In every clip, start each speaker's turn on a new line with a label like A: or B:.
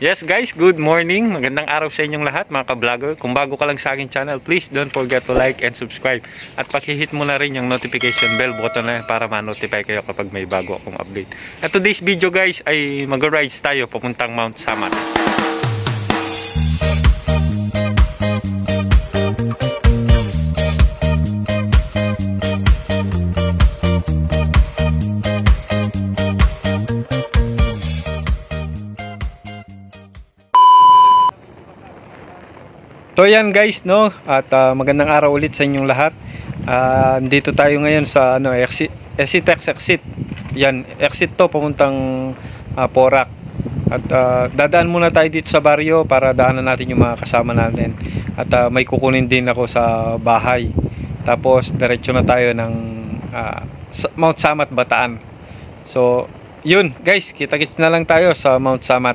A: Yes guys, good morning. Magandang araw sa inyong lahat mga ka-vlogger. Kung bago ka lang sa aking channel, please don't forget to like and subscribe. At pakihit mo na rin yung notification bell button na para ma-notify kayo kapag may bago akong update. At today's video guys ay mag-rides tayo papuntang Mount Samat. So yan guys, no, at magandang araw ulit sa inyong lahat. Dito tayo ngayon sa exit. Yan, exit to papuntang Porac. At dadaan muna tayo dito sa baryo para daanan natin yung mga kasama natin. At may kukunin din ako sa bahay. Tapos diretso na tayo ng Mount Samat, Bataan. So yun guys, kita-kits na lang tayo sa Mount Samat.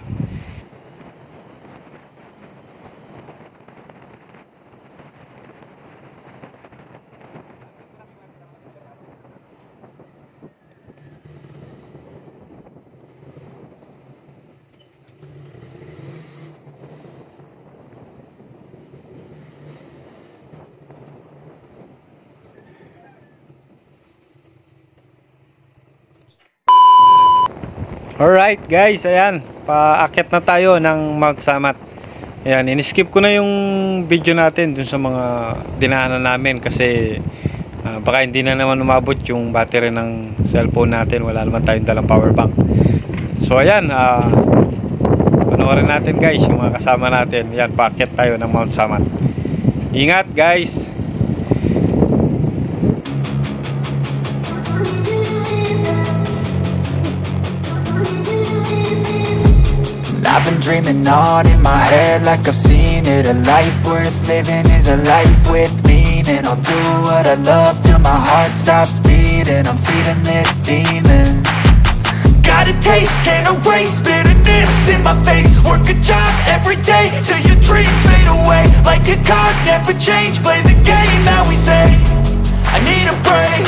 A: Alright guys, ayan, paakyat na tayo ng Mount Samat. Ayan, in-skip ko na yung video natin dun sa mga dinaanan namin kasi baka hindi na naman umabot yung battery ng cellphone natin. Wala naman tayong dalang power bank. So ayan, panoorin natin guys yung mga kasama natin. Ayan, paakyat tayo ng Mount Samat. Ingat guys!
B: I've been dreaming on in my head like I've seen it. A life worth living is a life with meaning. I'll do what I love till my heart stops beating. I'm feeding this demon. Got a taste, can't erase bitterness in my face. Work a job every day till your dreams fade away. Like a card, never change, play the game that we say. I need a break.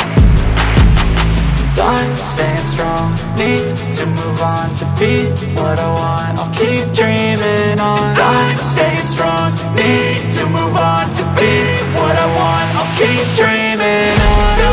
B: I'm staying strong, need to move on to be what I want. I'll keep dreaming on. I'm staying strong, need to move on to be what I want. I'll keep dreaming on.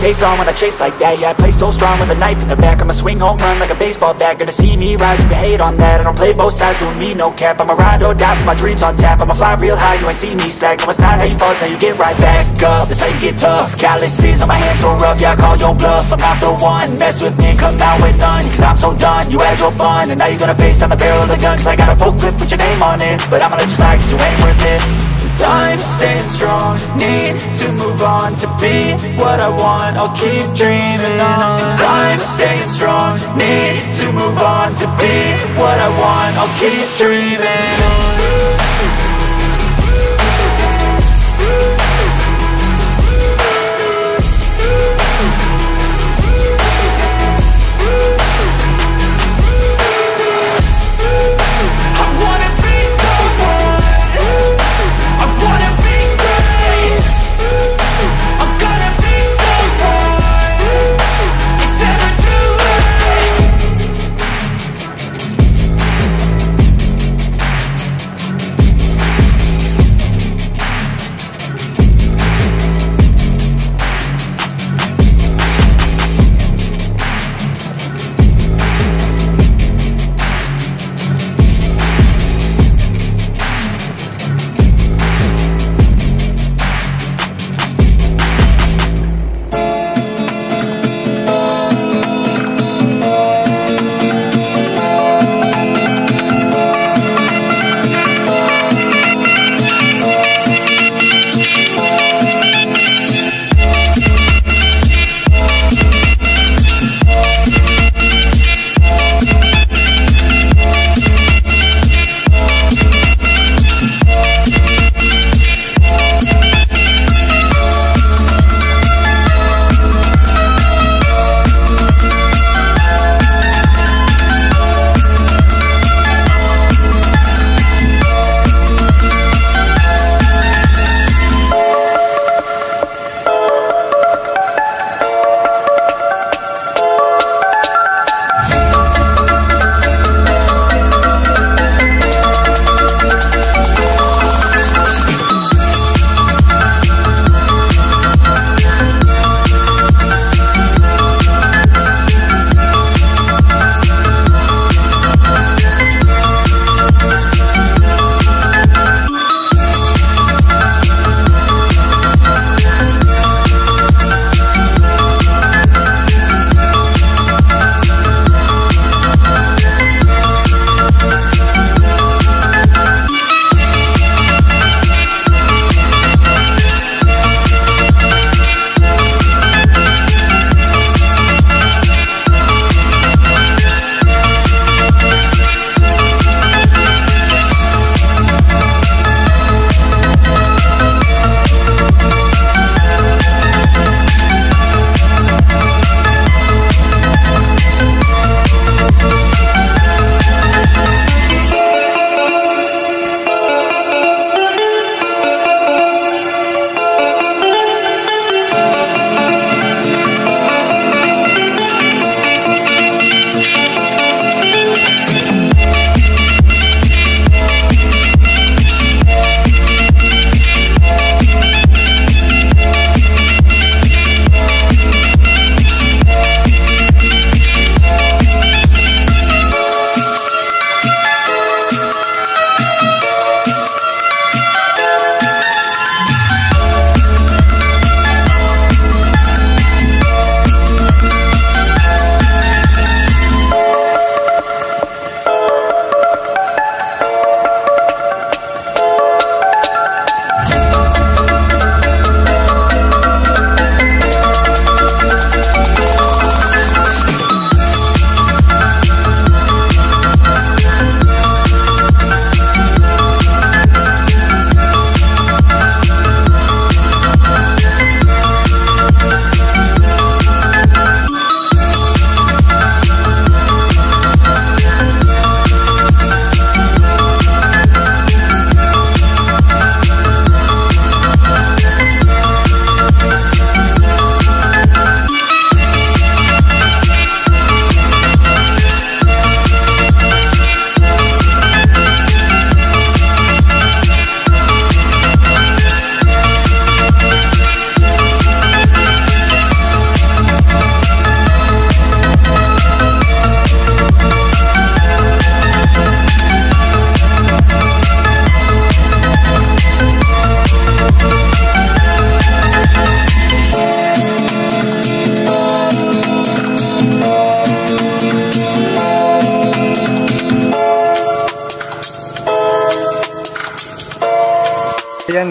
B: Face on when I chase like that. Yeah, I play so strong with a knife in the back. I'ma swing home run like a baseball bat. Gonna see me rise if you hate on that. I don't play both sides, doing me no cap. I'ma ride or die for my dreams on tap. I'ma fly real high, you ain't see me slack. No, it's not how you fall, it's how you get right back up. That's how you get tough. Calluses on my hands so rough, yeah, I call your bluff. I'm not the one, mess with me and come out with none. Cause I'm so done, you had your fun. And now you're gonna face down the barrel of the gun. Cause I got a full clip, put your name on it. But I'ma let you slide cause you ain't worth it. I'm staying strong, need to move on to be what I want. I'll keep dreaming on. I'm staying strong, need to move on to be what I want. I'll keep dreaming on.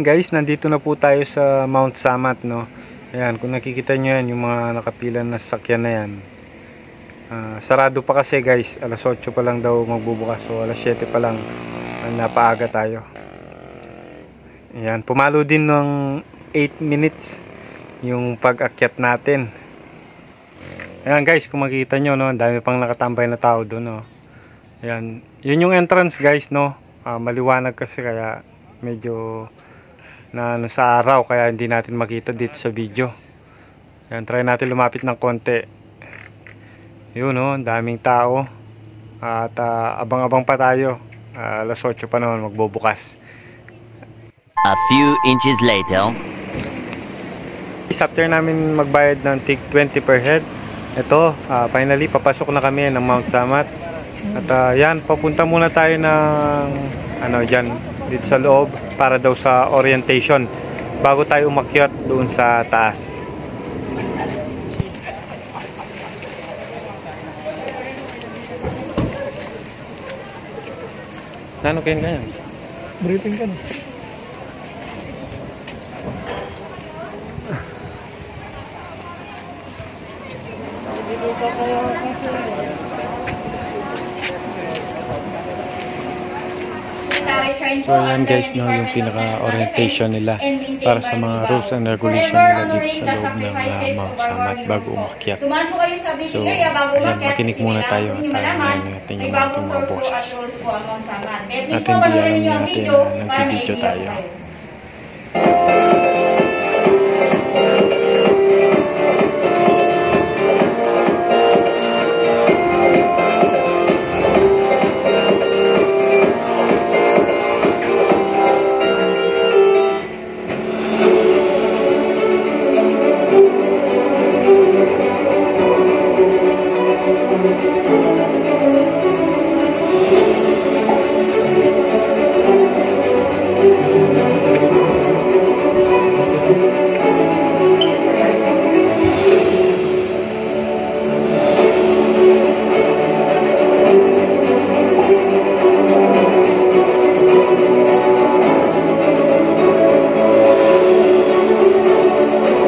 A: Ayan guys, nandito na po tayo sa Mount Samat, no. Ayan, kung nakikita nyo yan, yung mga nakapila na sasakyan na yan. Sarado pa kasi guys, alas 8 pa lang daw magbubukas. So alas 7 pa lang, napaaga tayo. Ayan, pumalo din ng 8 minutes yung pag-akyat natin. Ayan guys, kung makikita nyo, no, ang dami pang nakatambay na tao doon, no. Ayan, yun yung entrance guys, no. Maliwanag kasi kaya medyo na sa araw kaya hindi natin makita dito sa video. Ayan, try natin lumapit ng konti. Yun, no, daming tao. At abang-abang pa tayo. Alas 8 pa naman magbubukas.
C: A few inches later.
A: After namin magbayad ng tig 20 per head, ito, finally papasok na kami ng Mount Samat. At yan, papunta muna tayo ng dyan, dito sa loob para daw sa orientation bago tayo umakyat doon sa taas. Nano kayo ganyan?
D: Briefing ka na.
A: So yan guys, no, yung pinaka-orientation nila para sa mga rules and regulation nila dito sa loob ng Mount Samat bago umakyat. So ayan, makinig muna tayo at ngayon natin yung ating mga boses. At hindi alam natin na nag-video tayo.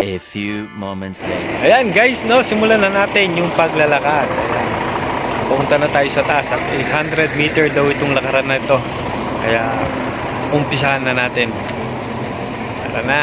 C: A few moments later.
A: Ayan guys, no, simulan na natin yung paglalakad. Ayan. Pupunta na tayo sa taas at 800 meter daw itong lakaran na ito. Kaya umpisahan na natin. Tara na.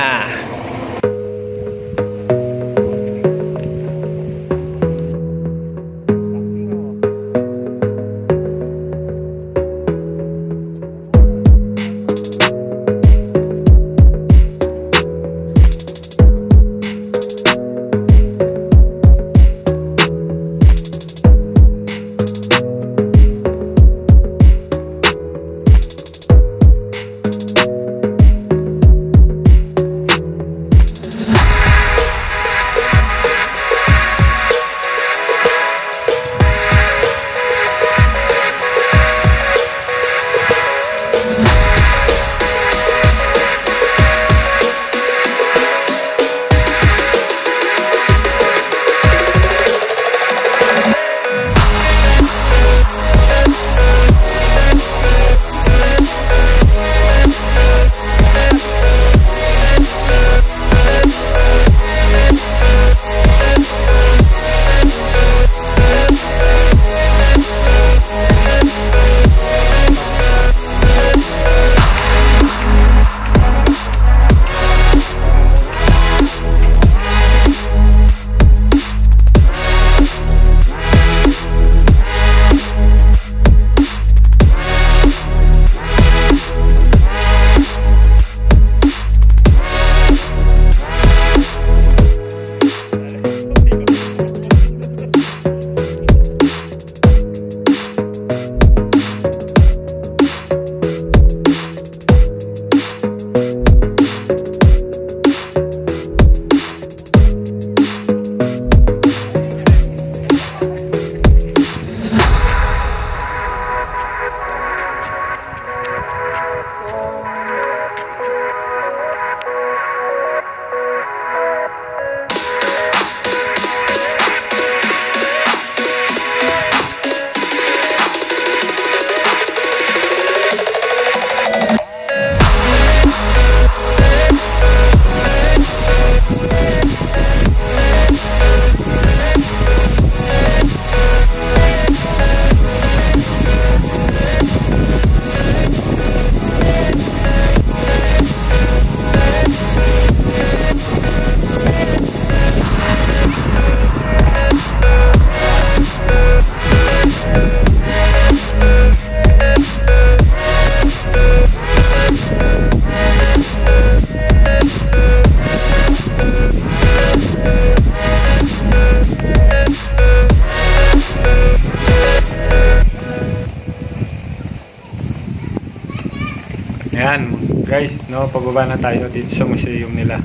A: guys, no, pagbaba na tayo dito sa museum nila.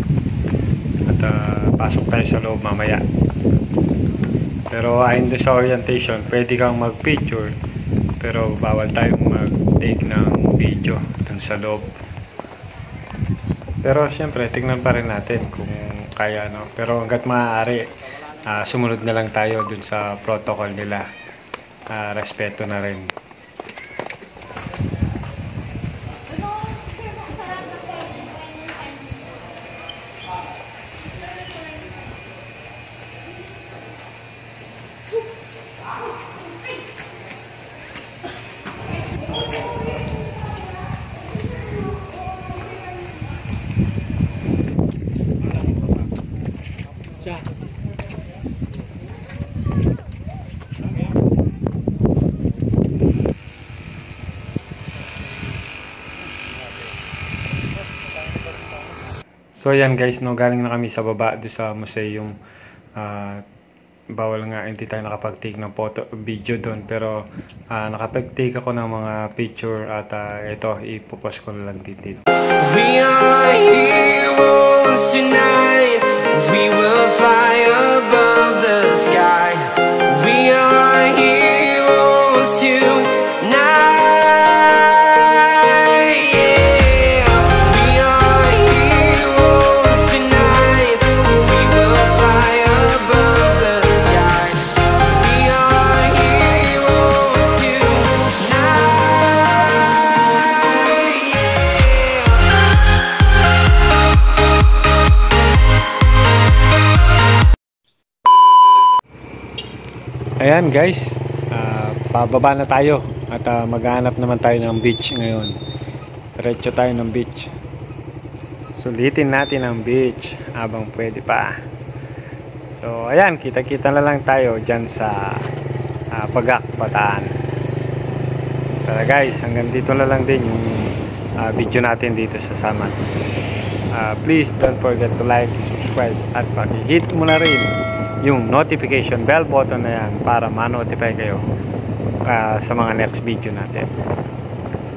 A: At pasok tayo sa loob mamaya. Pero ayon doon sa orientation, pwede kang mag-picture. Pero bawal tayong mag-take ng video dun sa loob. Pero siyempre, tignan pa rin natin kung kaya, no. Pero hanggat maaari, sumunod na lang tayo dun sa protocol nila. Respeto na rin. So yan guys, no, galing na kami sa baba doon sa museum. Bawal nga, hindi tayo nakapag-take ng photo, video doon. Pero nakapag-take ako ng mga picture at ito, ipopost ko na lang dito.
D: We are heroes tonight. We will fly above the sky. We are heroes tonight.
A: Ayan guys, pababa na tayo at maghanap naman tayo ng beach ngayon. Diretso tayo ng beach. Sulitin natin ang beach habang pwede pa. So ayan, kita-kita na lang tayo dyan sa Bagak, Bataan. Pero guys, hanggang dito na lang din yung video natin dito sa Samat. Please don't forget to like, subscribe at pag-hit mo na rin yung notification bell button na yan para ma-notify kayo sa mga next video natin.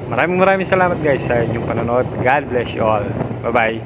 A: Maraming salamat guys sa inyong panonood. God bless you all. Bye bye.